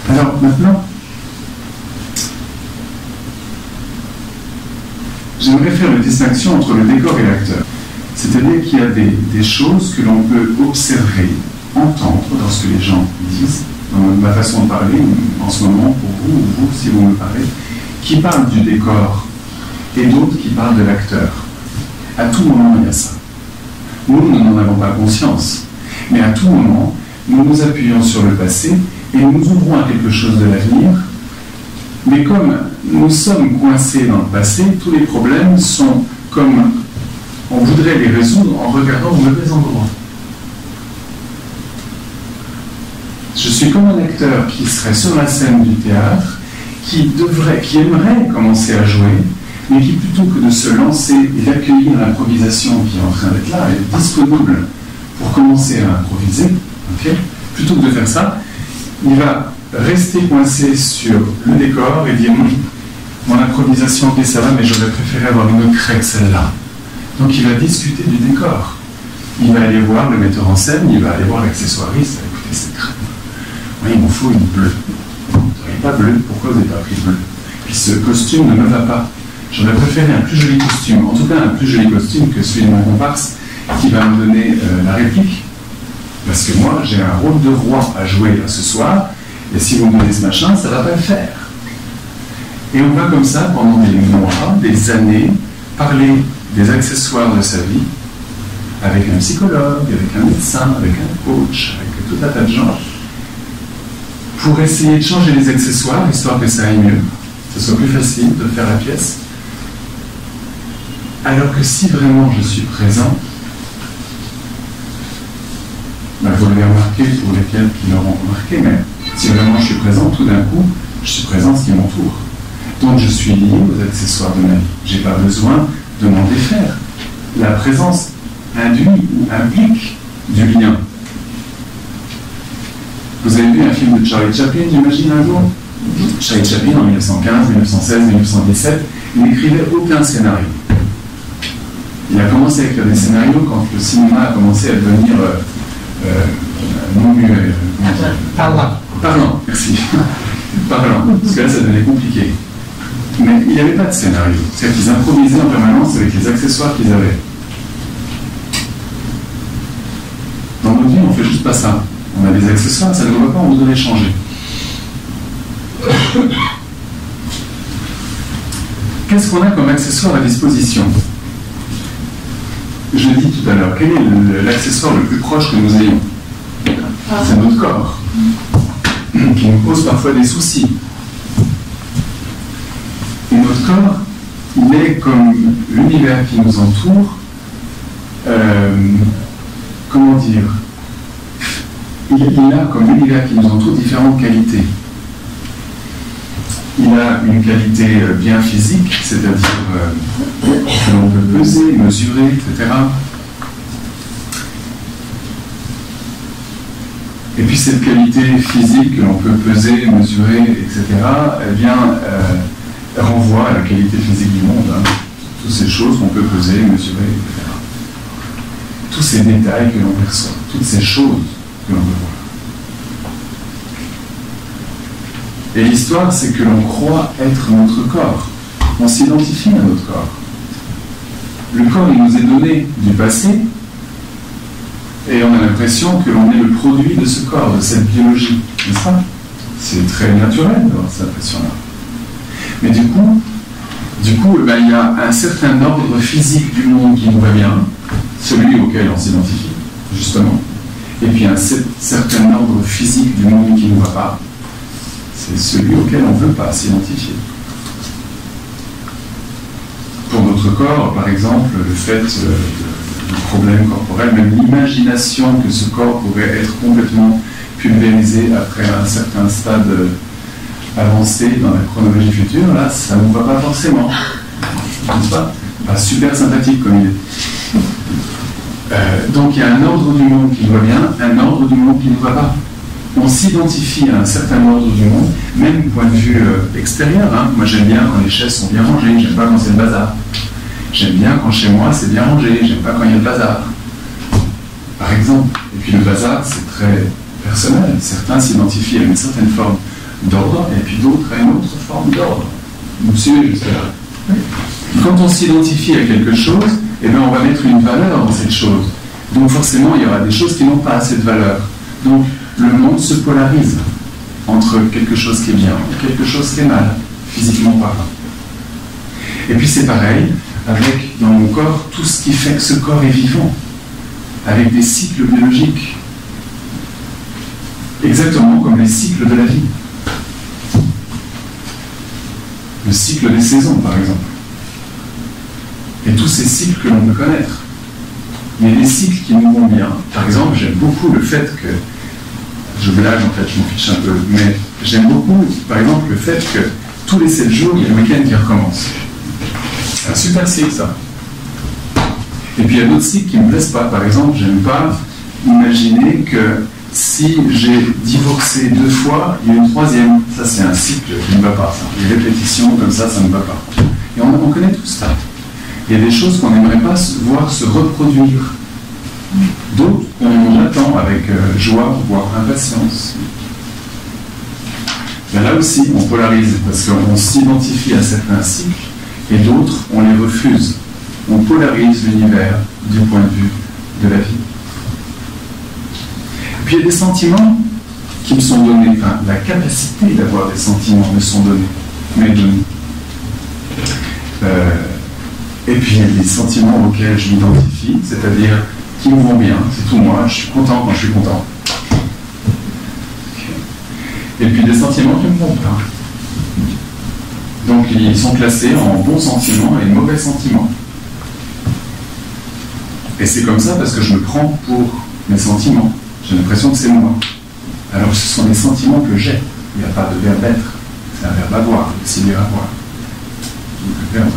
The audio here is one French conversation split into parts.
Alors maintenant, j'aimerais faire une distinction entre le décor et l'acteur. C'est-à-dire qu'il y a des choses que l'on peut observer, entendre dans ce que les gens disent, dans ma façon de parler, en ce moment, pour vous, ou vous, si vous me parlez, qui parlent du décor, et d'autres qui parlent de l'acteur. À tout moment, il y a ça. Nous n'en avons pas conscience, mais à tout moment, nous nous appuyons sur le passé et nous ouvrons à quelque chose de l'avenir. Mais comme nous sommes coincés dans le passé, tous les problèmes sont comme on voudrait les résoudre en regardant au mauvais endroit. Je suis comme un acteur qui serait sur la scène du théâtre, qui aimerait commencer à jouer, mais qui, plutôt que de se lancer et d'accueillir l'improvisation qui est en train d'être là, est disponible pour commencer à improviser, okay, plutôt que de faire ça, il va rester coincé sur le décor et dire mon improvisation, ok, ça va, mais j'aurais préféré avoir une autre règle que celle-là. Donc il va discuter du décor. Il va aller voir le metteur en scène, il va aller voir l'accessoiriste, écoutez, c'est très bien. Oui, il m'en faut une bleue. Vous n'avez pas bleu, pourquoi vous n'avez pas pris bleu? Puis ce costume ne me va pas. J'aurais préféré un plus joli costume, en tout cas un plus joli costume que celui de mon comparse qui va me donner la réplique. Parce que moi, j'ai un rôle de roi à jouer là, ce soir, et si vous me donnez ce machin, ça ne va pas le faire. Et on va comme ça, pendant des mois, des années, parler des accessoires de sa vie, avec un psychologue, avec un médecin, avec un coach, avec tout un tas de gens, pour essayer de changer les accessoires, histoire que ça aille mieux, que ce soit plus facile de faire la pièce. Alors que si vraiment je suis présent, vous l'avez remarqué pour lesquels qui l'auront remarqué, mais si vraiment je suis présent, tout d'un coup, je suis présent ce qui m'entoure. Donc je suis lié aux accessoires de ma vie. Je n'ai pas besoin de m'en défaire. La présence induit ou implique du lien. Vous avez vu un film de Charlie Chaplin, j'imagine, un jour? Charlie Chaplin, en 1915, 1916, 1917, il n'écrivait aucun scénario. Il a commencé à écrire des scénarios quand le cinéma a commencé à devenir non muet. Parlant, merci. Parlant, parce que là, ça devenait compliqué. Mais il n'y avait pas de scénario. C'est-à-dire qu'ils improvisaient en permanence avec les accessoires qu'ils avaient. Dans notre vie, on ne fait juste pas ça. On a des accessoires, ça ne nous va pas, on voudrait les changer. Qu'est-ce qu'on a comme accessoire à disposition? Je l'ai dit tout à l'heure, quel est l'accessoire le plus proche que nous ayons? C'est notre corps, qui nous pose parfois des soucis. Et notre corps, il est comme l'univers qui nous entoure, comment dire, il a comme l'univers qui nous entoure différentes qualités. Il a une qualité bien physique, c'est-à-dire que l'on peut peser, mesurer, etc. Et puis cette qualité physique que l'on peut peser, mesurer, etc., eh bien, renvoie à la qualité physique du monde. Hein. Toutes ces choses qu'on peut peser, mesurer, etc. Tous ces détails que l'on perçoit, toutes ces choses que l'on peut voir. Et l'histoire, c'est que l'on croit être notre corps. On s'identifie à notre corps. Le corps, il nous est donné du passé, et on a l'impression que l'on est le produit de ce corps, de cette biologie. N'est-ce pas? C'est très naturel d'avoir cette impression-là. Mais du coup, il y a un certain ordre physique du monde qui nous va bien, celui auquel on s'identifie, justement. Et puis un certain ordre physique du monde qui ne nous va pas, c'est celui auquel on ne veut pas s'identifier. Pour notre corps, par exemple, le fait de problèmes corporels, même l'imagination que ce corps pourrait être complètement pulvérisé après un certain stade avancé dans la chronologie future, là, ça ne nous va pas forcément. N'est-ce pas? Pas super sympathique comme il est. Donc il y a un ordre du monde qui nous va bien, un ordre du monde qui ne nous va pas. On s'identifie à un certain ordre du monde, même du point de vue extérieur. Hein. Moi j'aime bien quand les chaises sont bien rangées, j'aime pas quand c'est le bazar. J'aime bien quand chez moi c'est bien rangé, j'aime pas quand il y a le bazar. par exemple. Et puis le bazar, c'est très personnel. Certains s'identifient à une certaine forme d'ordre, et puis d'autres à une autre forme d'ordre. Vous suivez jusque-là? Quand on s'identifie à quelque chose, eh bien, on va mettre une valeur dans cette chose. Donc forcément, il y aura des choses qui n'ont pas cette valeur. Donc le monde se polarise entre quelque chose qui est bien et quelque chose qui est mal, physiquement parlant. Et puis c'est pareil avec, dans mon corps, tout ce qui fait que ce corps est vivant, avec des cycles biologiques, exactement comme les cycles de la vie. Le cycle des saisons, par exemple. Et tous ces cycles que l'on peut connaître. Il y a des cycles qui nous vont bien. Par exemple, j'aime beaucoup le fait que, je blague en fait, je m'en fiche un peu, mais j'aime beaucoup, par exemple, le fait que tous les 7 jours, il y a le week-end qui recommence. C'est un super cycle, ça. Et puis il y a d'autres cycles qui ne me plaisent pas. Par exemple, j'aime pas imaginer que si j'ai divorcé 2 fois, il y a une 3e. Ça, c'est un cycle qui ne va pas. Ça. Les répétitions, comme ça ne va pas. Et on connaît tout ça. Il y a des choses qu'on n'aimerait pas voir se reproduire. D'autres qu'on attend avec joie, voire impatience. Ben là aussi, on polarise, parce qu'on s'identifie à certains cycles, et d'autres, on les refuse. On polarise l'univers du point de vue de la vie. Puis il y a des sentiments qui me sont donnés, enfin, la capacité d'avoir des sentiments me sont donnés, m'est donnée. Et puis il y a des sentiments auxquels je m'identifie, c'est-à-dire qui me vont bien, c'est tout moi, je suis content quand je suis content. Et puis des sentiments qui ne me vont pas. Donc ils sont classés en bons sentiments et mauvais sentiments. Et c'est comme ça parce que je me prends pour mes sentiments. J'ai l'impression que c'est moi. Alors ce sont les sentiments que j'ai. Il n'y a pas de verbe être. C'est un verbe avoir, auxiliaire avoir. Donc le verbe.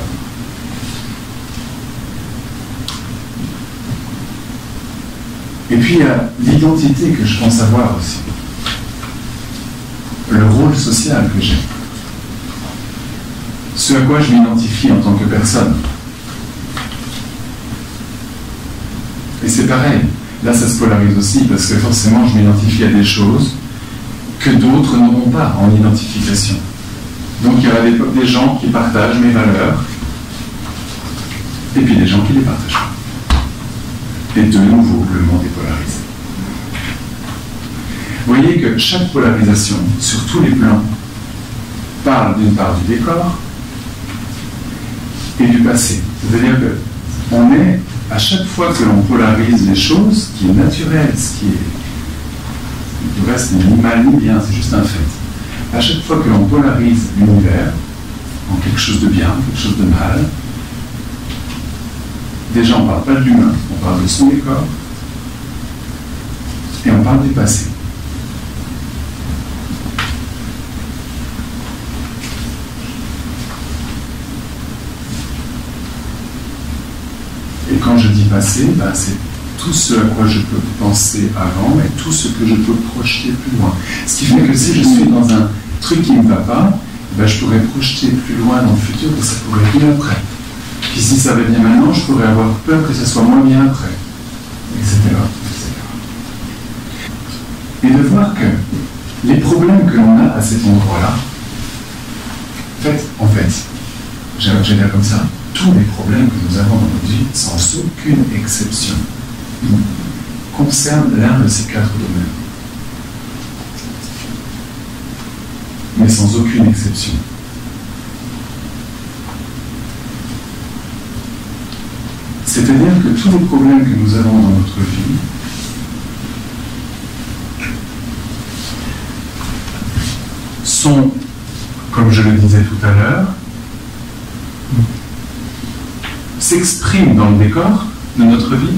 Et puis il y a l'identité que je pense avoir aussi. Le rôle social que j'ai. Ce à quoi je m'identifie en tant que personne. Et c'est pareil. Là, ça se polarise aussi, parce que forcément, je m'identifie à des choses que d'autres n'auront pas en identification. Donc, il y aura des gens qui partagent mes valeurs, et puis des gens qui les partagent pas. Et de nouveau, le monde est polarisé. Vous voyez que chaque polarisation, sur tous les plans, parle d'une part du décor et du passé. C'est-à-dire qu'on est, à chaque fois que l'on polarise les choses, ce qui est naturel, ce qui est... Du reste, ni mal ni bien, c'est juste un fait. À chaque fois que l'on polarise l'univers en quelque chose de bien, quelque chose de mal, déjà on ne parle pas de l'humain, on parle de son décor, et on parle du passé. Et quand je dis passé, ben c'est tout ce à quoi je peux penser avant et tout ce que je peux projeter plus loin. Ce qui fait que si je suis dans un truc qui ne va pas, ben je pourrais projeter plus loin dans le futur que ça pourrait être bien après. Puis si ça va bien maintenant, je pourrais avoir peur que ça soit moins bien après, etc. Et de voir que les problèmes que l'on a à cet endroit-là, en fait, j'ai l'air comme ça, tous les problèmes que nous avons dans notre vie, sans aucune exception, concernent l'un de ces 4 domaines. Mais sans aucune exception. C'est-à-dire que tous les problèmes que nous avons dans notre vie sont, comme je le disais tout à l'heure, s'expriment dans le décor de notre vie.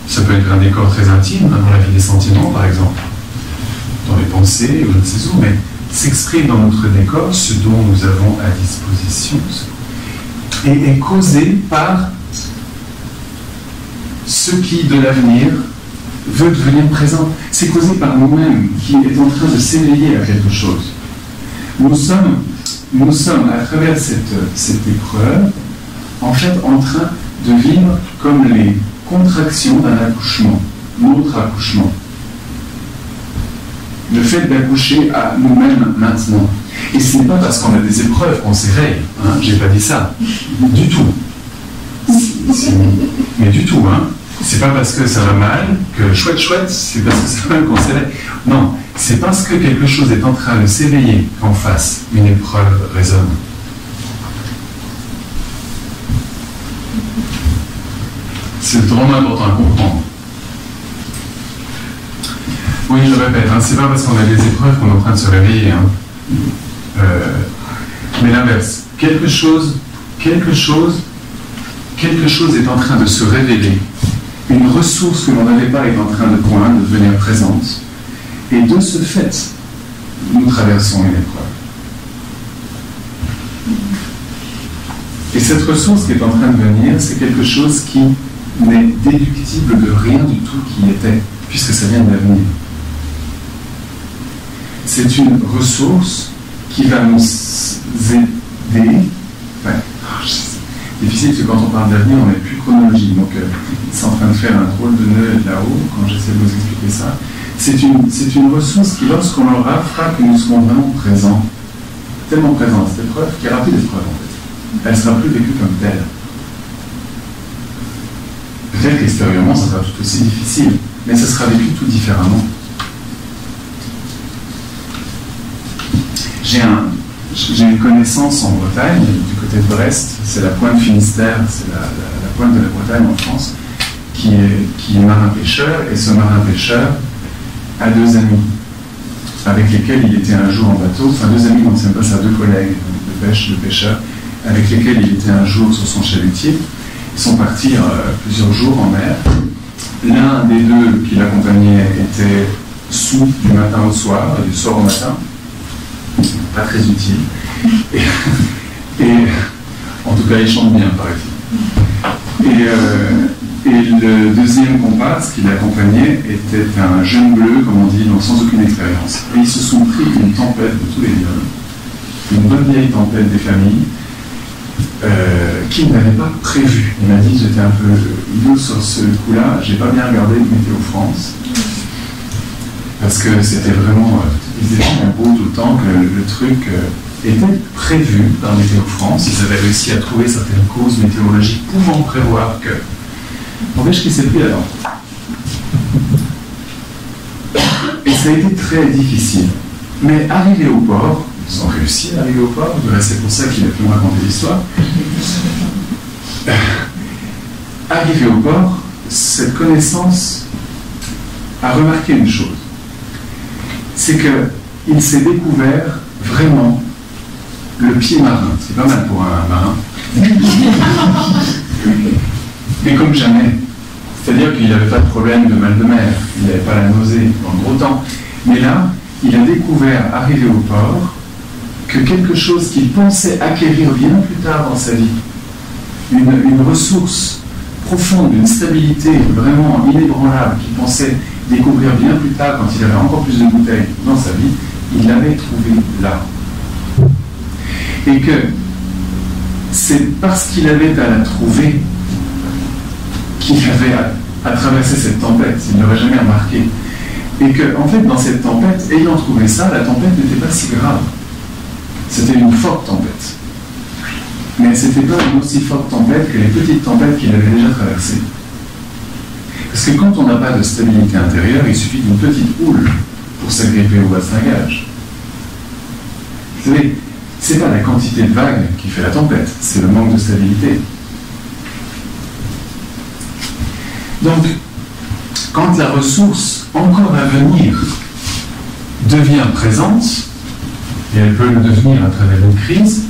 Ça peut être un décor très intime, dans la vie des sentiments par exemple, dans les pensées ou je ne sais où, mais s'exprime dans notre décor ce dont nous avons à disposition et est causé par ce qui de l'avenir veut devenir présent. C'est causé par nous-mêmes qui est en train de s'éveiller à quelque chose. Nous sommes à travers cette épreuve en fait en train de vivre comme les contractions d'un accouchement, notre accouchement. le fait d'accoucher à nous-mêmes maintenant. Et ce n'est pas parce qu'on a des épreuves qu'on s'éveille, hein, j'ai pas dit ça, du tout. Mais du tout, hein. C'est pas parce que ça va mal que chouette, c'est parce que ça va mal qu'on s'éveille. Non, c'est parce que quelque chose est en train de s'éveiller qu'en face, une épreuve résonne. C'est vraiment important à comprendre. Oui, je répète, hein, c'est pas parce qu'on a des épreuves qu'on est en train de se réveiller. Hein. Mais l'inverse, quelque chose est en train de se révéler. Une ressource que l'on n'avait pas est en train de devenir présente. Et de ce fait, nous traversons une épreuve. Et cette ressource qui est en train de venir, c'est quelque chose qui n'est déductible de rien du tout qui était, puisque ça vient de l'avenir. C'est une ressource qui va nous aider. Ouais. C'est difficile parce que quand on parle d'avenir, on n'est plus chronologique. Donc, c'est en train de faire un drôle de nœud là-haut quand j'essaie de vous expliquer ça. C'est une ressource qui, lorsqu'on l'aura, fera que nous serons vraiment présents. Tellement présents à cette épreuve, qu'il n'y aura plus d'épreuve en fait. Elle ne sera plus vécue comme telle. Peut-être qu'extérieurement, ça sera tout aussi difficile, mais ça sera vécu tout différemment. J'ai une connaissance en Bretagne, du côté de Brest, c'est la pointe Finistère, c'est la pointe de la Bretagne en France, qui est marin-pêcheur, et ce marin-pêcheur a deux amis, avec lesquels il était un jour en bateau, enfin deux amis, donc c'est pas ça, deux collègues de pêche, de pêcheurs, avec lesquels il était un jour sur son chalutier. Ils sont partis plusieurs jours en mer. L'un des deux qui l'accompagnait était sous du matin au soir, et du soir au matin. Pas très utile. Et en tout cas, il chante bien, paraît-il. Et le deuxième comparse qui l'accompagnait était un jeune bleu, comme on dit, donc sans aucune expérience. Et ils se sont pris une tempête de tous les deux, une bonne vieille tempête des familles, qu'il n'avait pas prévu. Il m'a dit, j'étais un peu idiot sur ce coup-là, j'ai pas bien regardé Météo France, parce que c'était vraiment, ils étaient tellement beau tout le temps que le truc était prévu par Météo France. Ils avaient réussi à trouver certaines causes météorologiques pouvant prévoir que... N'empêche qu'il s'est pris là-dedans. Et ça a été très difficile. Mais arrivé au port, ils ont réussi à arriver au port, c'est pour ça qu'il a pu me raconter l'histoire. Arrivé au port, cette connaissance a remarqué une chose. C'est qu'il s'est découvert vraiment le pied marin. C'est pas mal pour un marin. Mais comme jamais. C'est-à-dire qu'il n'avait pas de problème de mal de mer, il n'avait pas la nausée dans le gros temps. Mais là, il a découvert, arrivé au port, que quelque chose qu'il pensait acquérir bien plus tard dans sa vie, une ressource profonde, une stabilité vraiment inébranlable, qu'il pensait découvrir bien plus tard quand il avait encore plus de bouteilles dans sa vie, il l'avait trouvé là. Et que c'est parce qu'il avait à la trouver qu'il avait à traverser cette tempête, il ne l'aurait jamais remarqué. Et que, en fait, dans cette tempête, ayant trouvé ça, la tempête n'était pas si grave. C'était une forte tempête. Mais ce n'était pas une aussi forte tempête que les petites tempêtes qu'il avait déjà traversées. Parce que quand on n'a pas de stabilité intérieure, il suffit d'une petite houle pour s'agripper au bastingage. Vous savez, ce n'est pas la quantité de vagues qui fait la tempête, c'est le manque de stabilité. Donc, quand la ressource encore à venir devient présente, et elle peut le devenir à travers une crise,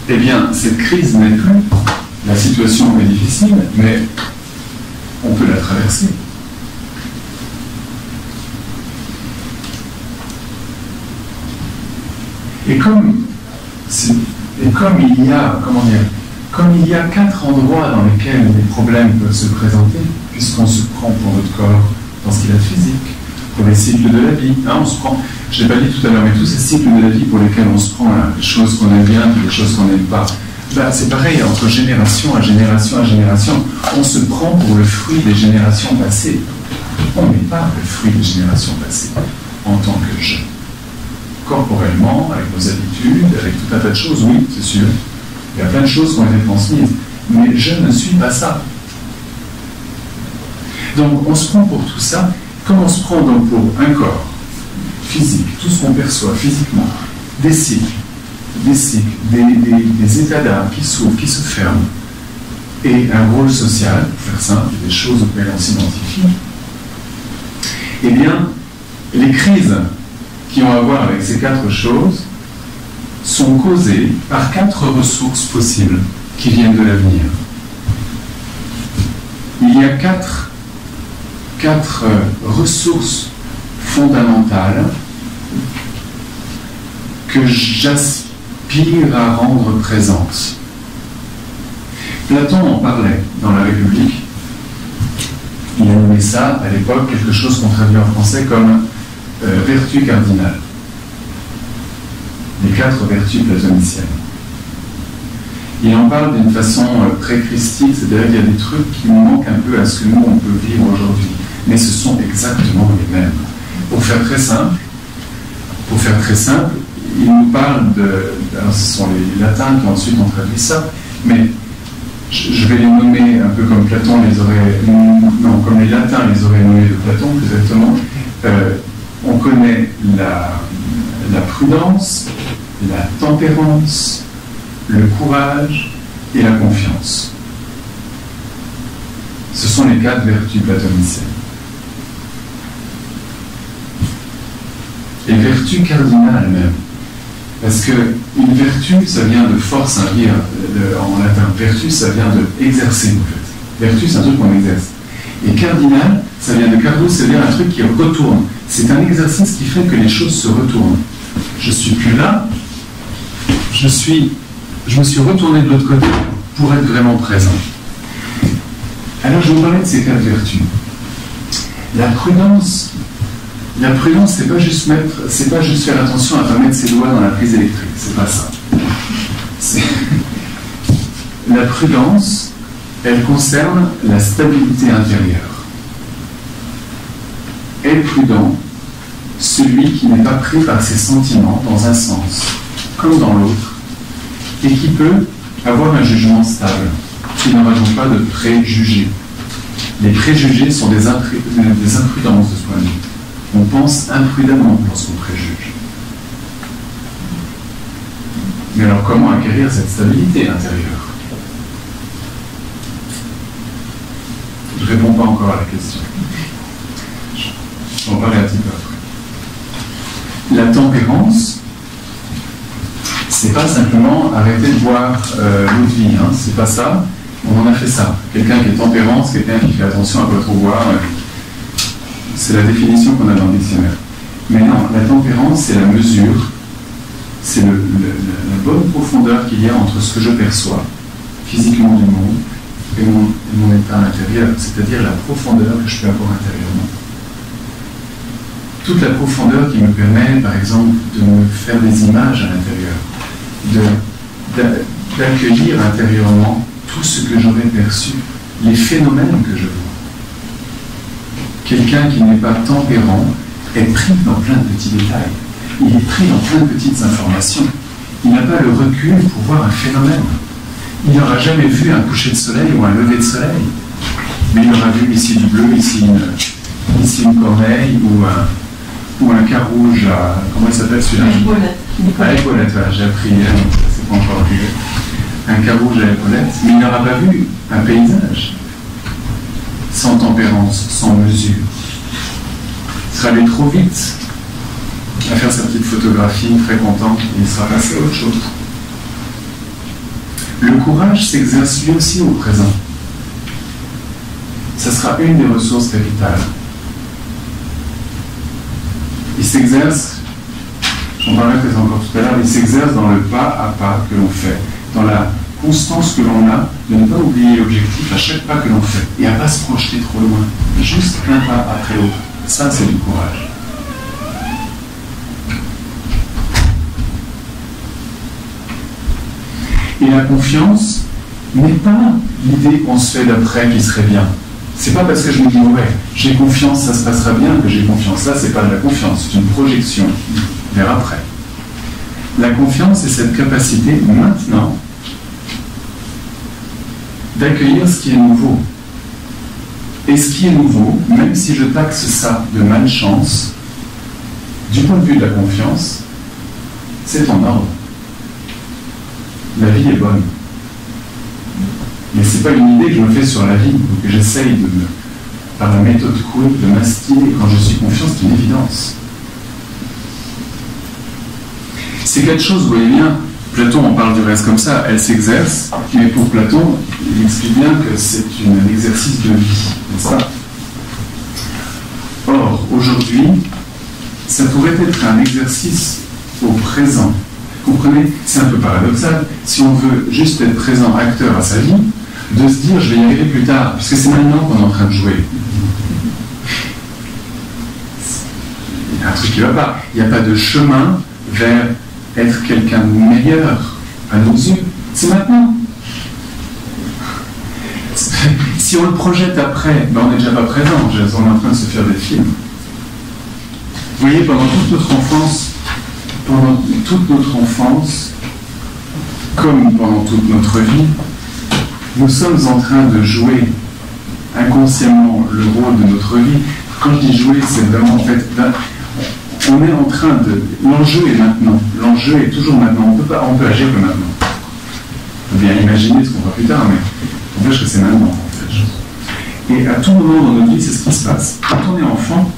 eh bien, cette crise n'est plus, la situation est difficile, mais on peut la traverser. Et comme il y a, comme il y a 4 endroits dans lesquels les problèmes peuvent se présenter, puisqu'on se prend pour notre corps dans ce qu'il a de physique, pour les cycles de la vie, on se prend, je ne l'ai pas dit tout à l'heure, mais tous ces cycles de la vie pour lesquels on se prend les choses qu'on aime bien, les choses qu'on n'aime pas, c'est pareil, entre génération à génération à génération, on se prend pour le fruit des générations passées. on n'est pas le fruit des générations passées en tant que jeune. Corporellement, avec nos habitudes, avec tout un tas de choses, oui, c'est sûr. Il y a plein de choses qui ont été transmises. Mais je ne suis pas ça. Donc on se prend pour tout ça, comme on se prend donc pour un corps physique, tout ce qu'on perçoit physiquement, des cycles, des états d'âme qui s'ouvrent, qui se ferment, et un rôle social, pour faire simple, des choses auxquelles on s'identifie, eh bien, les crises qui ont à voir avec ces quatre choses sont causées par quatre ressources possibles qui viennent de l'avenir. Il y a quatre ressources fondamentales que j'aspire à rendre présentes. Platon en parlait dans La République. Il a nommé ça, à l'époque, quelque chose qu'on traduit en français comme vertu cardinale. Les quatre vertus platoniciennes. Il en parle d'une façon très christique, c'est-à-dire qu'il y a des trucs qui nous manquent un peu à ce que nous, on peut vivre aujourd'hui. Mais ce sont exactement les mêmes. Pour faire très simple, il nous parle de... Alors ce sont les latins qui ensuite ont traduit ça, mais je vais les nommer un peu comme Platon les aurait... Non, comme les latins les auraient nommés de Platon, plus exactement. On connaît la prudence, la tempérance, le courage et la confiance. Ce sont les quatre vertus platoniciennes. Et vertus cardinales même. Parce qu'une vertu, ça vient de force, en latin. Vertu, ça vient de exercer, en fait. Vertu, c'est un truc qu'on exerce. Et cardinal, ça vient de cardo, ça veut dire un truc qui retourne. C'est un exercice qui fait que les choses se retournent. Je suis plus là, je me suis retourné de l'autre côté pour être vraiment présent. Alors je vais vous parler de ces quatre vertus. La prudence, c'est pas juste faire attention à ne pas mettre ses doigts dans la prise électrique, c'est pas ça. La prudence, elle concerne la stabilité intérieure. Est prudent celui qui n'est pas pris par ses sentiments dans un sens comme dans l'autre, et qui peut avoir un jugement stable, qui n'aura donc pas de préjugés. Les préjugés sont des imprudences de ce point de vue. On pense imprudemment lorsqu'on préjuge. Mais alors comment acquérir cette stabilité intérieure? Je ne réponds pas encore à la question. Je vais en parler un petit peu après. La tempérance, c'est pas simplement arrêter de boire l'eau de vie, hein. C'est pas ça. On en a fait ça. Quelqu'un qui est tempérant, c'est quelqu'un qui fait attention à pas trop boire. C'est la définition qu'on a dans le dictionnaire. Mais non, la tempérance, c'est la mesure, c'est la bonne profondeur qu'il y a entre ce que je perçois physiquement du monde et mon état intérieur, c'est-à-dire la profondeur que je peux avoir intérieurement. Toute la profondeur qui me permet, par exemple, de me faire des images à l'intérieur, d'accueillir intérieurement tout ce que j'aurais perçu, les phénomènes que je vois. Quelqu'un qui n'est pas tempérant est pris dans plein de petits détails. Il est pris dans plein de petites informations. Il n'a pas le recul pour voir un phénomène. Il n'aura jamais vu un coucher de soleil ou un lever de soleil. Mais il aura vu ici du bleu, ici une corneille ou un carouge à... Comment il s'appelle celui-là? À épaulette, voilà, j'ai appris hier, c'est pas encore arrivé. Un carouge à épaulette, mais il n'aura pas vu un paysage sans tempérance, sans mesure. Il sera allé trop vite à faire sa petite photographie, très content, et il sera passé à autre chose. Le courage s'exerce lui aussi au présent. Ça sera une des ressources capitales. Il s'exerce, j'en parlerai peut-être encore tout à l'heure, il s'exerce dans le pas à pas que l'on fait, dans la constance que l'on a de ne pas oublier l'objectif à chaque pas que l'on fait et à ne pas se projeter trop loin, juste un pas après l'autre. Ça, c'est du courage. Et la confiance n'est pas l'idée qu'on se fait d'après qui serait bien. C'est pas parce que je me dis, ouais, j'ai confiance, ça se passera bien que j'ai confiance. Là, c'est pas de la confiance, c'est une projection vers après. La confiance, c'est cette capacité maintenant d'accueillir ce qui est nouveau. Et ce qui est nouveau, même si je taxe ça de malchance, du point de vue de la confiance, c'est en ordre. La vie est bonne. Mais ce n'est pas une idée que je me fais sur la vie, ou que j'essaye par la méthode Coué, de m'instiller. Quand je suis confiant, c'est une évidence. C'est quelque chose, vous voyez bien, Platon en parle du reste comme ça, elle s'exerce, mais pour Platon, il explique bien que c'est un exercice de vie, n'est-ce pas? Or, aujourd'hui, ça pourrait être un exercice au présent. Vous comprenez? C'est un peu paradoxal. Si on veut juste être présent, acteur à sa vie, de se dire je vais y arriver plus tard, puisque c'est maintenant qu'on est en train de jouer. Il y a un truc qui ne va pas. Il n'y a pas de chemin vers être quelqu'un de meilleur à nos yeux. C'est maintenant. Si on le projette après, ben on n'est déjà pas présent. On est en train de se faire des films. Vous voyez, pendant toute notre enfance, comme pendant toute notre vie, nous sommes en train de jouer inconsciemment le rôle de notre vie. Quand je dis jouer, c'est vraiment en fait, là, on est en train de... L'enjeu est maintenant. L'enjeu est toujours maintenant. On peut agir que maintenant. On peut bien imaginer ce qu'on fera plus tard, mais on sache que c'est maintenant. En fait. Et à tout moment dans notre vie, c'est ce qui se passe. Quand on est enfant,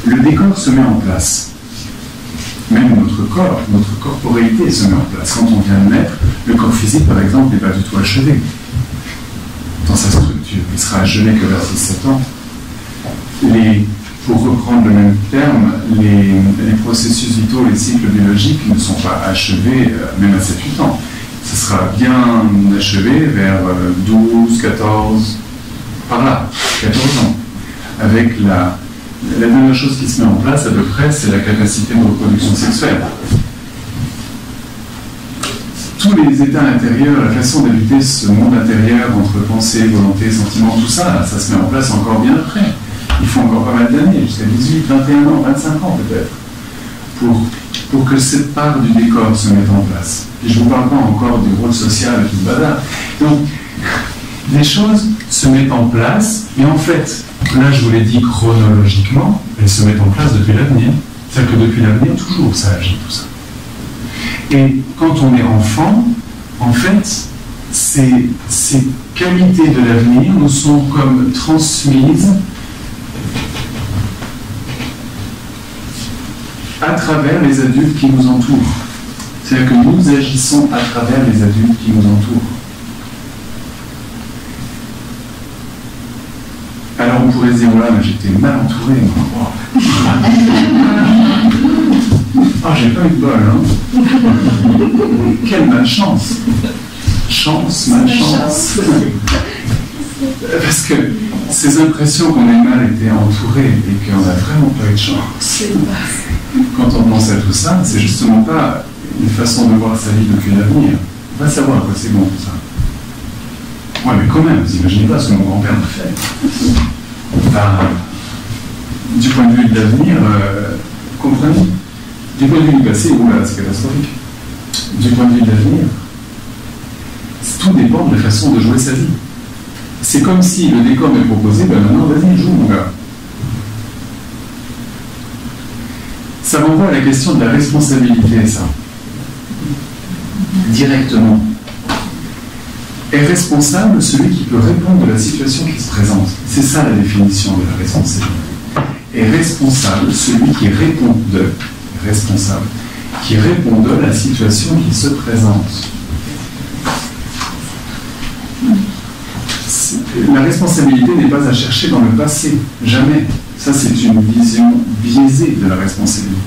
le décor se met en place. Même notre corps, notre corporéité se met en place. Quand on vient de naître, le corps physique, par exemple, n'est pas du tout achevé dans sa structure. Il sera achevé que vers 6-7 ans. Pour reprendre le même terme, les processus vitaux, les cycles biologiques ne sont pas achevés même à 7-8 ans. Ce sera bien achevé vers 12, 14, par là, 14 ans. Avec la dernière chose qui se met en place à peu près, c'est la capacité de reproduction sexuelle. Tous les états intérieurs, la façon d'habiter ce monde intérieur entre pensée, volonté, sentiment, tout ça, ça se met en place encore bien après. Il faut encore pas mal d'années, jusqu'à 18, 21 ans, 25 ans peut-être, pour que cette part du décor se mette en place. Et je ne vous parle pas encore du rôle social et tout le bazar. Donc, les choses se mettent en place, et en fait, là je vous l'ai dit chronologiquement, elles se mettent en place depuis l'avenir. C'est-à-dire que depuis l'avenir, toujours ça agit, tout ça. Et quand on est enfant, en fait, ces qualités de l'avenir nous sont comme transmises à travers les adultes qui nous entourent. C'est-à-dire que nous agissons à travers les adultes qui nous entourent. Alors on pourrait se dire, voilà, mais j'étais mal entouré, moi. Ah, j'ai pas eu de bol, hein. Quelle malchance. Chance, malchance. Parce que ces impressions qu'on ait mal été entouré et qu'on n'a vraiment pas eu de chance. Quand on pense à tout ça, c'est justement pas une façon de voir sa vie depuis l'avenir. On va savoir à quoi c'est bon tout ça. Ouais, mais quand même, vous imaginez pas ce que mon grand-père me fait. Du point de vue de l'avenir, comprenez? Du point de vue du passé, oula, c'est catastrophique. Du point de vue de l'avenir, tout dépend de la façon de jouer sa vie. C'est comme si le décor m'est proposé, ben maintenant, vas-y, joue, mon gars. Ça m'envoie à la question de la responsabilité, ça. Directement. Est responsable celui qui peut répondre de la situation qui se présente. C'est ça la définition de la responsabilité. Est responsable celui qui répond de la situation qui se présente. La responsabilité n'est pas à chercher dans le passé, jamais. Ça, c'est une vision biaisée de la responsabilité.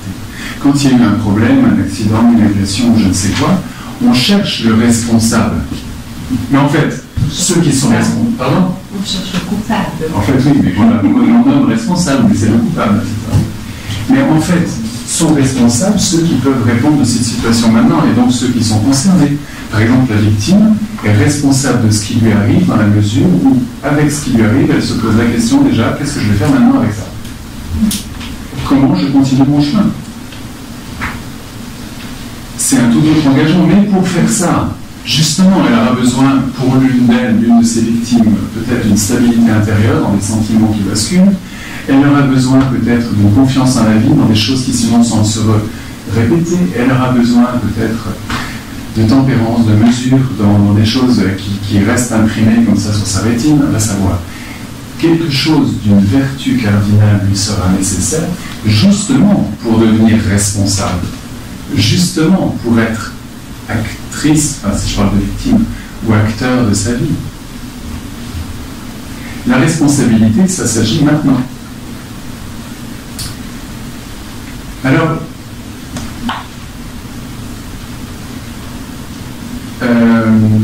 Quand il y a eu un problème, un accident, une agression ou je ne sais quoi, on cherche le responsable. Mais en fait, ceux qui sont responsables... Pardon ? On cherche le coupable. En fait, oui, mais voilà, on nomme responsable, mais c'est le coupable. Mais en fait, sont responsables ceux qui peuvent répondre de cette situation maintenant, et donc ceux qui sont concernés. Par exemple, la victime est responsable de ce qui lui arrive dans la mesure où, avec ce qui lui arrive, elle se pose la question déjà, qu'est-ce que je vais faire maintenant avec ça? Comment je continue mon chemin? C'est un tout autre engagement, mais pour faire ça, justement, elle aura besoin, pour l'une d'elles, l'une de ses victimes, peut-être d'une stabilité intérieure, dans des sentiments qui basculent. Elle aura besoin peut-être d'une confiance en la vie, dans des choses qui sinon sont se répéter. Elle aura besoin peut-être de tempérance, de mesure, dans des choses qui restent imprimées comme ça sur sa rétine, à savoir. Quelque chose d'une vertu cardinale lui sera nécessaire, justement pour devenir responsable, justement pour être actrice, enfin si je parle de victime, ou acteur de sa vie. La responsabilité, ça s'agit maintenant. Alors,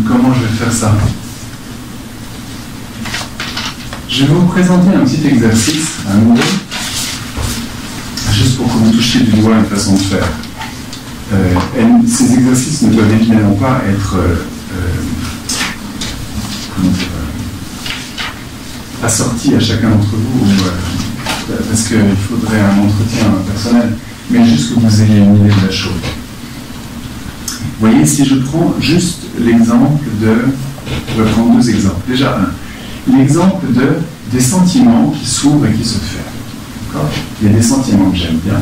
comment je vais faire ça? Je vais vous présenter un petit exercice, un nouveau, juste pour que vous touchiez du doigt une façon de faire. Ces exercices ne doivent évidemment pas être assortis à chacun d'entre vous, parce qu'il faudrait un entretien personnel, mais juste que vous ayez une idée de la chose. Vous voyez, si je prends juste l'exemple de... Je vais prendre deux exemples. Déjà, l'exemple des sentiments qui s'ouvrent et qui se ferment. Il y a des sentiments que j'aime bien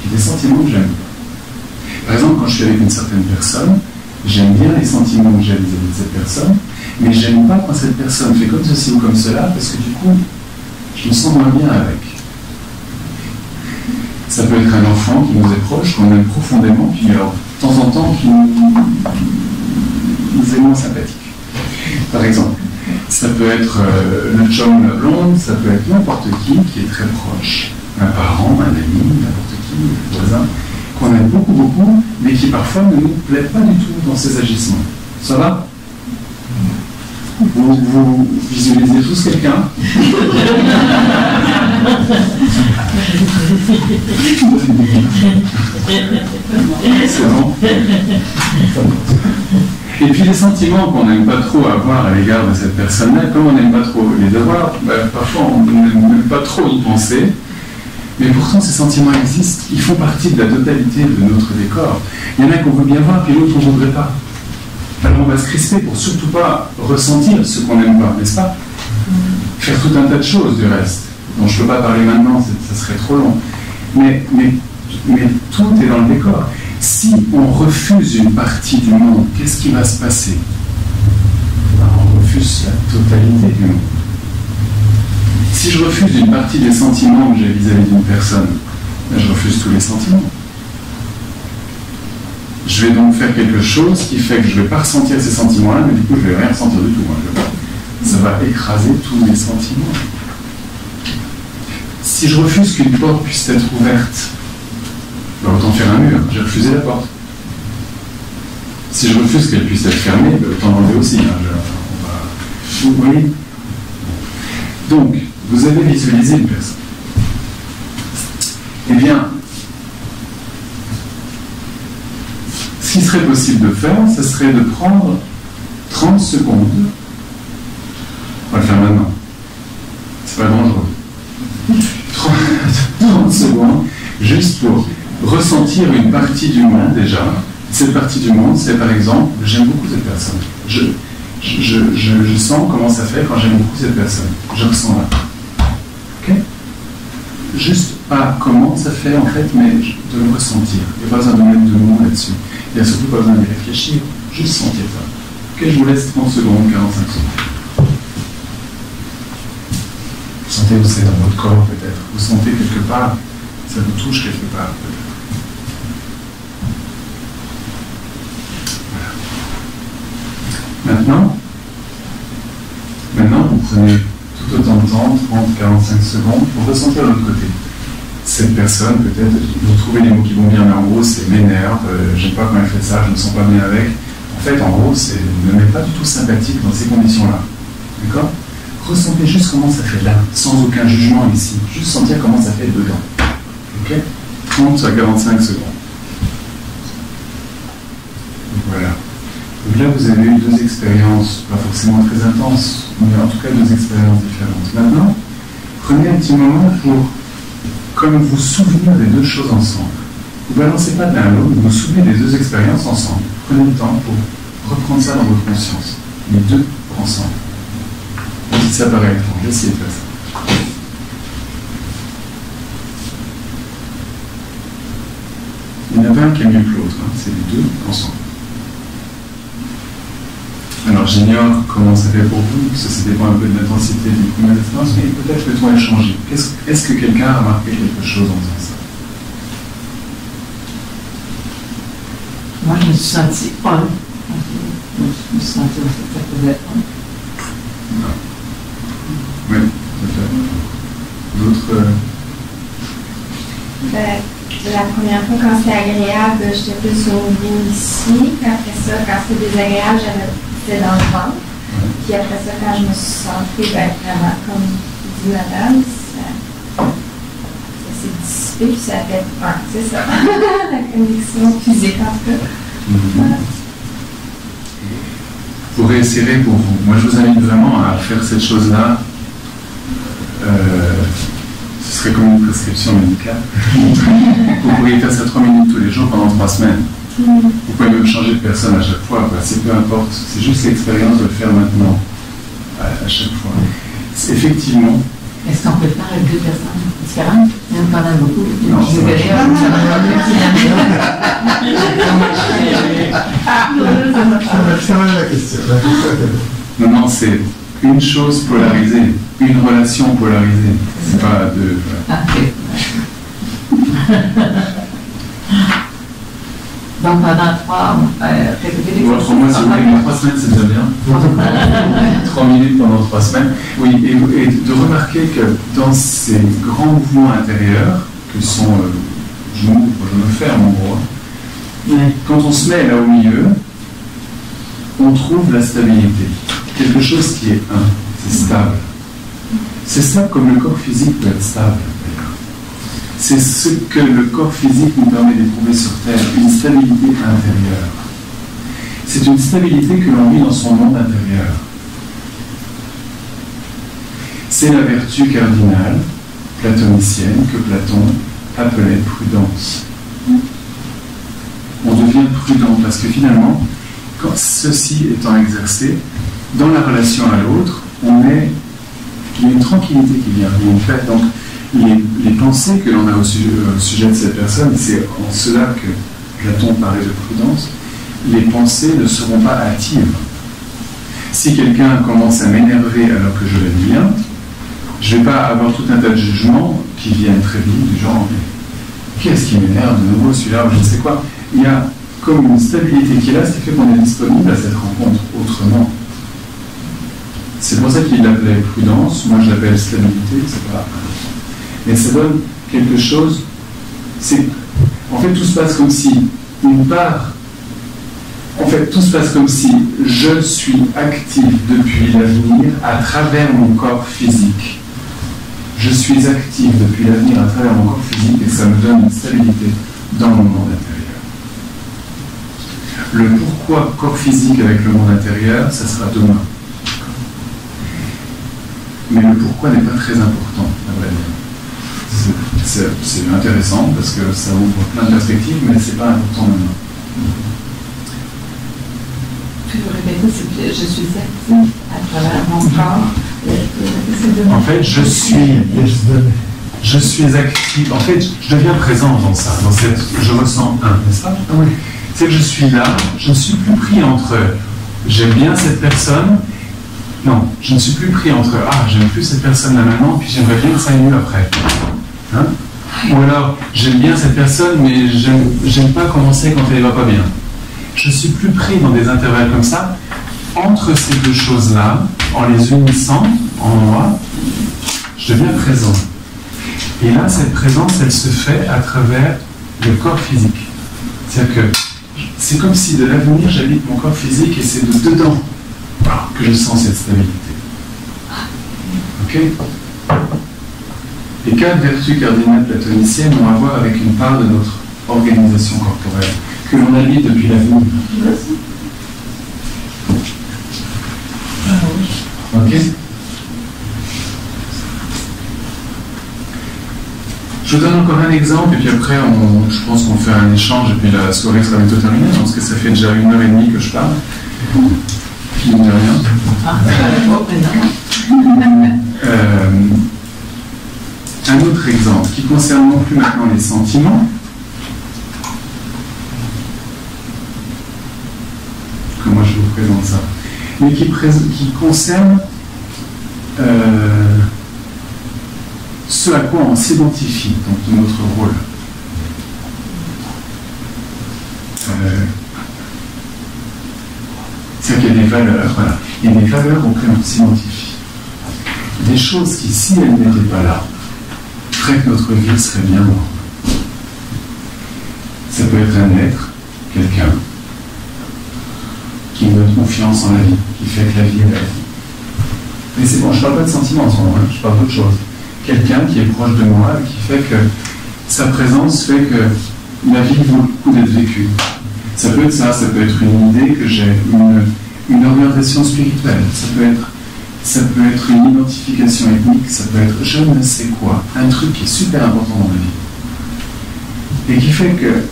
et des sentiments que j'aime pas. Par exemple, quand je suis avec une certaine personne, j'aime bien les sentiments que j'ai vis-à-vis de cette personne, mais j'aime pas quand cette personne fait comme ceci ou comme cela, parce que du coup, je me sens moins bien avec. Ça peut être un enfant qui nous est proche, qu'on aime profondément, puis alors, de temps en temps, qui nous est moins sympathique. Par exemple, ça peut être le chum, la blonde, ça peut être n'importe qui est très proche. Un parent, un ami, n'importe qui, un voisin, qu'on aime beaucoup, beaucoup, mais qui parfois ne nous plaît pas du tout dans ses agissements. Ça va? Vous visualisez tous quelqu'un? C'est bon. Et puis les sentiments qu'on n'aime pas trop avoir à l'égard de cette personne-là, comme on n'aime pas trop les avoir, parfois on n'aime pas trop y penser, mais pourtant ces sentiments existent, ils font partie de la totalité de notre décor. Il y en a qu'on veut bien voir, puis l'autre on ne voudrait pas. Alors on va se crisper pour surtout pas ressentir ce qu'on n'aime pas, n'est-ce pas? Faire tout un tas de choses du reste, dont je ne peux pas parler maintenant, ça serait trop long. Mais tout est dans le décor. Si on refuse une partie du monde, qu'est-ce qui va se passer? On refuse la totalité du monde. Si je refuse une partie des sentiments que j'ai vis-à-vis d'une personne, je refuse tous les sentiments. Je vais donc faire quelque chose qui fait que je ne vais pas ressentir ces sentiments-là, mais du coup je ne vais rien ressentir du tout. Ça va écraser tous mes sentiments. Si je refuse qu'une porte puisse être ouverte, autant faire un mur, j'ai refusé la porte. Si je refuse qu'elle puisse être fermée, autant l'enlever aussi. Vous voyez? Donc, vous avez visualisé une personne. Eh bien, ce qui serait possible de faire, ce serait de prendre 30 secondes. On va le faire maintenant. C'est pas dangereux. 30 secondes, juste pour ressentir une partie du monde déjà. Cette partie du monde, c'est par exemple, j'aime beaucoup cette personne. Je sens comment ça fait quand j'aime beaucoup cette personne. Je ressens là. Ok? Juste pas comment ça fait en fait, mais de le ressentir. Il n'y a pas besoin de mettre de mots là-dessus. Il n'y a surtout pas besoin d'y réfléchir. Juste sentir ça. Ok, je vous laisse 30 secondes, 45 secondes. Vous sentez où c'est dans votre corps peut-être. Vous sentez quelque part, ça vous touche quelque part peut-être. Maintenant, vous prenez tout autant de temps, 30-45 secondes, pour ressentir de l'autre côté. Cette personne, peut-être, vous trouvez les mots qui vont bien, mais en gros, c'est m'énerve, j'aime pas quand elle fait ça, je ne me sens pas bien avec. En fait, en gros, c'est ne m'est pas du tout sympathique dans ces conditions-là. D'accord? Ressentez juste comment ça fait là, sans aucun jugement ici. Juste sentir comment ça fait dedans. Ok? 30 à 45 secondes. Voilà. Donc là, vous avez eu deux expériences, pas forcément très intenses, mais en tout cas deux expériences différentes. Maintenant, prenez un petit moment pour, comme vous souvenir des deux choses ensemble. Vous ne balancez pas de l'un à l'autre, vous vous souvenez des deux expériences ensemble. Prenez le temps pour reprendre ça dans votre conscience. Les deux ensemble. Même si ça paraît étrange, essayez de faire ça. Il n'y en a pas un qui est mieux que l'autre, hein. C'est les deux ensemble. Alors j'ignore comment ça fait pour vous, parce que ça dépend un peu de l'intensité du première expérience, mais peut-être que le ton a changé. Est-ce que quelqu'un a remarqué quelque chose en faisant ça? Moi, je me suis sentie on. Je me suis sentie que ça faisait on. Non. Oui, peut-être. D'autres La première fois, quand c'était agréable, j'étais plus au niveau ici. Puis après ça, quand c'était désagréable, c'était dans le ventre. Ouais. Puis après ça, quand je me suis sentie vraiment, comme dit madame, ça s'est dissipé, puis ça a fait, c'est ça, la connexion physique en tout cas. Voilà. Vous réessayerez pour vous. Moi, je vous invite vraiment à faire cette chose-là. Ce serait comme une prescription médicale. Vous pourriez faire ça 3 minutes tous les jours pendant 3 semaines. Vous pouvez même changer de personne à chaque fois. C'est peu importe. C'est juste l'expérience de le faire maintenant, à chaque fois. C'est effectivement. Est-ce qu'on peut le faire avec deux personnes différentes? Il y en a quand même beaucoup. Non, Je ça verrai, C'est vrai la question. Non, c'est une chose polarisée, une relation polarisée. C'est pas deux. Ah, ok. Donc pendant 3 répétez les Pour moi, si vous voulez, 3 semaines, c'est déjà bien. 3 minutes pendant 3 semaines. Oui, et de remarquer que dans ces grands mouvements intérieurs, que sont je me ferme en gros, quand on se met là au milieu, on trouve la stabilité. Quelque chose qui est c'est stable. C'est stable comme le corps physique peut être stable. C'est ce que le corps physique nous permet d'éprouver sur Terre, une stabilité intérieure. C'est une stabilité que l'on vit dans son monde intérieur. C'est la vertu cardinale platonicienne que Platon appelait prudence. On devient prudent parce que finalement, quand ceci étant exercé, dans la relation à l'autre, il y a une tranquillité qui vient, il y a une paix. Donc, les pensées que l'on a au sujet de cette personne, c'est en cela que Platon parlait de prudence, les pensées ne seront pas hâtives. Si quelqu'un commence à m'énerver alors que je l'aime bien, je ne vais pas avoir tout un tas de jugements qui viennent très vite, du genre qu'est-ce qui m'énerve de nouveau celui-là, ou je ne sais quoi. Il y a comme une stabilité qui est là, ce qui fait qu'on est disponible à cette rencontre autrement. C'est pour ça qu'il l'appelait prudence, moi je l'appelle stabilité, c'est pas... Mais ça donne quelque chose, en fait tout se passe comme si une part, tout se passe comme si je suis actif depuis l'avenir à travers mon corps physique. Je suis actif depuis l'avenir à travers mon corps physique et ça me donne une stabilité dans mon monde intérieur. Le pourquoi corps physique avec le monde intérieur, ça sera demain. Mais le pourquoi n'est pas très important, à vrai dire. C'est intéressant parce que ça ouvre plein de perspectives, mais c'est pas important maintenant. Tu veux répéter, c'est que je suis active à travers mon corps. En fait, je suis actif. En fait, je deviens présent dans ça, je ressens n'est-ce pas? Oui. C'est que je suis là, je ne suis plus pris entre j'aime bien cette personne. Non, je ne suis plus pris entre j'aime plus cette personne là maintenant, puis j'aimerais bien que ça aille mieux après. Hein? Ou alors, j'aime bien cette personne, mais j'aime pas commencer quand elle va pas bien. Je suis plus pris dans des intervalles comme ça, entre ces deux choses-là, en les unissant en moi, je deviens présent. Et là, cette présence, elle se fait à travers le corps physique. C'est-à-dire que c'est comme si de l'avenir, j'habite mon corps physique et c'est de dedans que je sens cette stabilité. Ok? Les 4 vertus cardinales platoniciennes ont à voir avec une part de notre organisation corporelle que l'on habite depuis l'avenir. Ok. Je vous donne encore un exemple et puis après je pense qu'on fait un échange et puis la soirée sera bientôt terminée parce que ça fait déjà 1h30 que je parle. Puis de rien. Un autre exemple qui concerne non plus maintenant les sentiments, comment je vous présente ça, mais qui concerne ce à quoi on s'identifie dans notre rôle. C'est-à-dire qu'il y a des valeurs, voilà. Il y a des valeurs auxquelles on s'identifie. Des choses qui, si elles n'étaient pas là, feraient que notre vie serait bien morte. Ça peut être un être, quelqu'un, qui me donne confiance en la vie, qui fait que la vie est belle. Mais c'est bon, je ne parle pas de sentiments en ce moment, je parle d'autre chose. Quelqu'un qui est proche de moi et qui fait que sa présence fait que la vie vaut le coup d'être vécue. Ça peut être ça, ça peut être une idée que j'ai, une orientation spirituelle, ça peut être une identification ethnique, ça peut être je ne sais quoi, un truc qui est super important dans ma vie. Et qui fait que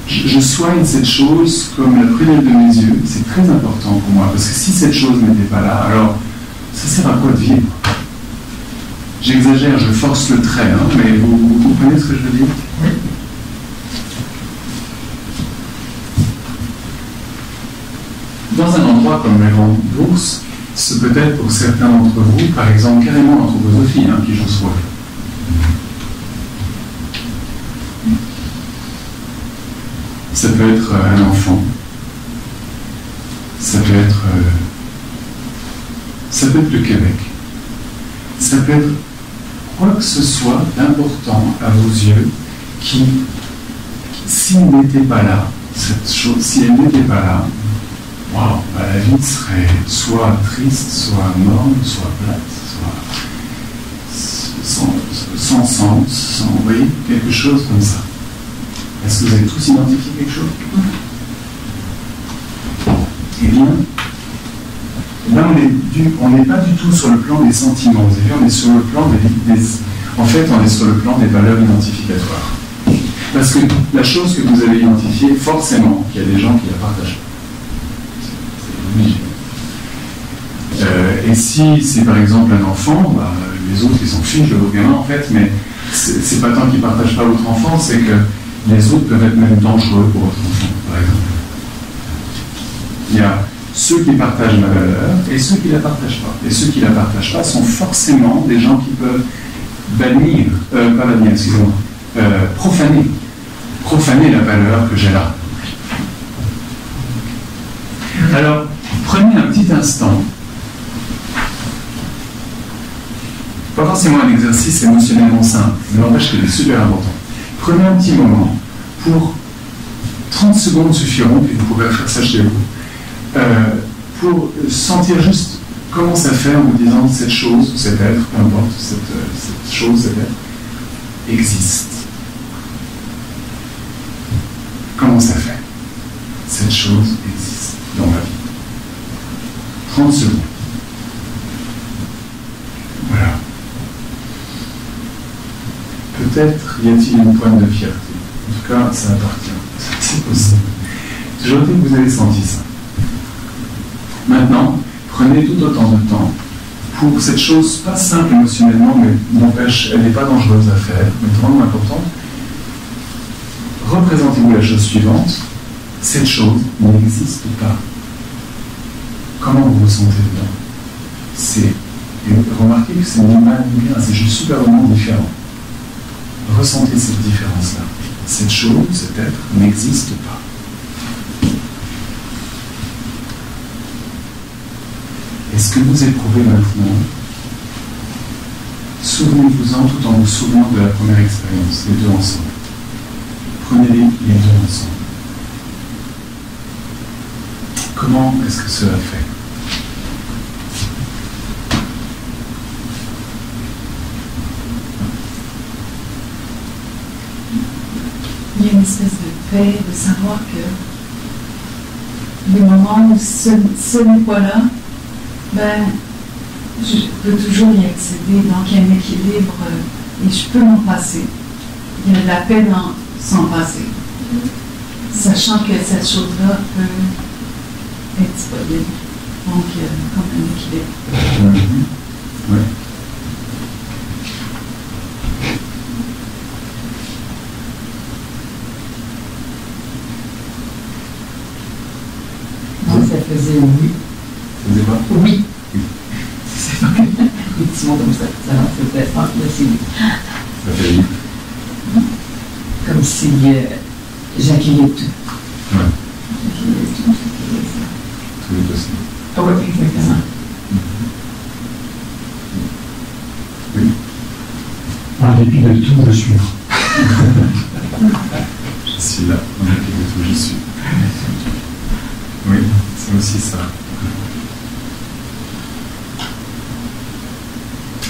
je soigne cette chose comme la prunelle de mes yeux, c'est très important pour moi, parce que si cette chose n'était pas là, alors ça sert à quoi de vivre? J'exagère, je force le trait, hein, mais vous comprenez ce que je veux dire? Oui. Dans un endroit comme la Grande Bourse, ce peut être pour certains d'entre vous, par exemple, carrément l'anthroposophie, hein, qui joue ce rôle. Ça peut être un enfant, ça peut être le Québec, ça peut être quoi que ce soit d'important à vos yeux qui, s'il n'était pas là, cette chose, si elle n'était pas là, wow, la vie serait soit triste, soit morne, soit plate, soit sans sens, vous voyez, quelque chose comme ça. Est-ce que vous avez tous identifié quelque chose? Eh bien, là on n'est pas du tout sur le plan des sentiments. Vous avez vu, on est sur le plan en fait, on est sur le plan des valeurs identificatoires. Parce que la chose que vous avez identifiée, forcément, qu'il y a des gens qui la partagent. C'est obligé. Et si c'est par exemple un enfant, bah, les autres ils s'en fichent de vos gamins en fait, mais c'est pas tant qu'ils ne partagent pas votre enfant, c'est que les autres peuvent être même dangereux pour votre enfant, par exemple. Il y a ceux qui partagent ma valeur et ceux qui ne la partagent pas. Et ceux qui ne la partagent pas sont forcément des gens qui peuvent profaner la valeur que j'ai là. Alors, prenez un petit instant, pas forcément un exercice émotionnellement simple, mais n'empêche qu'il est super important. Prenez un petit moment pour 30 secondes suffiront, puis vous pouvez faire ça chez vous, pour sentir juste comment ça fait en vous disant cette chose, ou cet être, peu importe, cette chose, cet être, existe. Comment ça fait? Cette chose existe dans ma vie. 30 secondes. Voilà. Peut-être y a-t-il une pointe de fierté. En tout cas, ça appartient. C'est possible. Je veux dire que vous avez senti ça. Maintenant, prenez tout autant de temps pour cette chose, pas simple émotionnellement, mais n'empêche, elle n'est pas dangereuse à faire, mais vraiment importante. Représentez-vous la chose suivante. Cette chose n'existe pas. Comment vous vous sentez dedans? Et remarquez que c'est ni mal ni bien, c'est juste superbement différent. Ressentez cette différence-là. Cette chose, cet être, n'existe pas. Est-ce que vous éprouvez maintenant? Souvenez-vous-en tout en vous souvenant de la première expérience, les deux ensemble. Prenez-les les deux ensemble. Comment est-ce que cela fait? une espèce de paix, de savoir que les moments où ce n'est pas là, ben, je peux toujours y accéder. Donc, il y a un équilibre et je peux m'en passer. Il y a de la paix dans s'en passer. Sachant que cette chose-là peut être disponible. Donc, comme un équilibre. Oui. Donc, ça faisait oui. Ça faisait quoi? Oui. C'est pas des petits mots comme ça. Ça faisait ça. Là, c'est oui. Ça fait oui. Comme si j'accueillais tout. Ouais. J'accueillais tout. Tout est possible. Ah oui, exactement. Oui. En dépit de tout, je suis là. Je suis là, en dépit de tout, j'y suis. Oui, c'est aussi ça.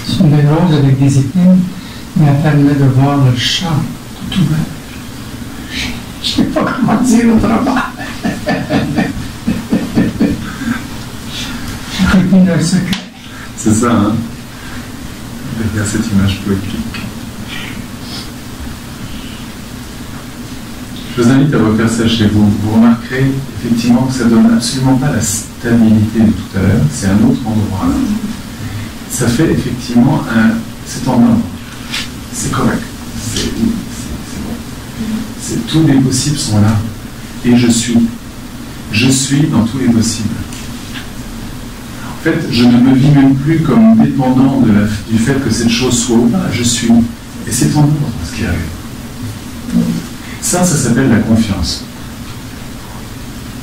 Ce sont des roses avec des épines, mais elle permet de voir le champ tout ouvert. Je ne sais pas comment dire autrement. Chaque épine a un secret. C'est ça, hein? Derrière cette image poétique. Je vous invite à refaire ça chez vous. Vous remarquerez effectivement que ça ne donne absolument pas la stabilité de tout à l'heure. C'est un autre endroit. Ça fait effectivement c'est en ordre. C'est correct. C'est bon. Tous les possibles sont là. Et je suis. Je suis dans tous les possibles. En fait, je ne me vis même plus comme dépendant du fait que cette chose soit ou pas. Je suis. Et c'est en ordre ce qui arrive. Ça s'appelle la confiance.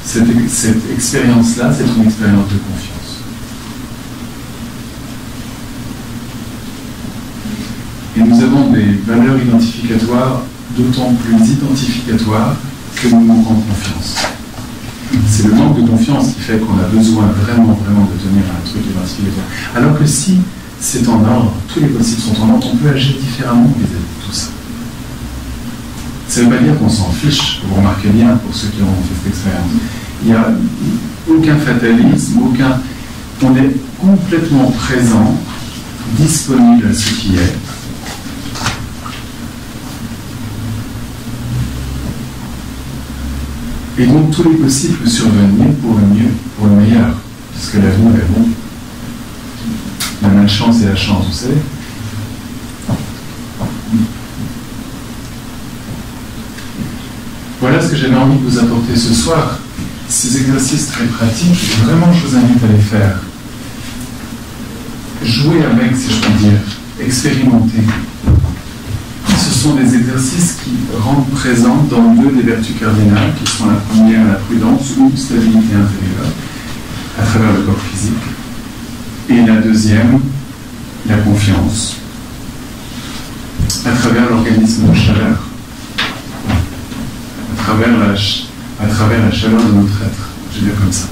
Cette expérience-là, c'est une expérience de confiance. Et nous avons des valeurs identificatoires d'autant plus identificatoires que nous manquons de confiance. C'est le manque de confiance qui fait qu'on a besoin vraiment de tenir un truc identificatoire. Alors que si c'est en ordre, tous les possibles sont en ordre, on peut agir différemment vis-à-vis de tout ça. Ça ne veut pas dire qu'on s'en fiche, vous remarquez bien pour ceux qui ont fait cette expérience. Il n'y a aucun fatalisme, on est complètement présent, disponible à ce qui est. Et donc tous les possibles peuvent survenir pour le mieux, pour le meilleur, parce que l'avenir est bon. La malchance et la chance, vous savez. Voilà ce que j'avais envie de vous apporter ce soir. Ces exercices très pratiques, vraiment je vous invite à les faire. Jouer avec, si je puis dire, expérimenter. Ce sont des exercices qui rendent présentes dans deux des vertus cardinales, qui sont la première, la prudence ou stabilité intérieure, à travers le corps physique, et la deuxième, la confiance, à travers l'organisme de chaleur, à travers la chaleur de notre être, je vais dire comme ça.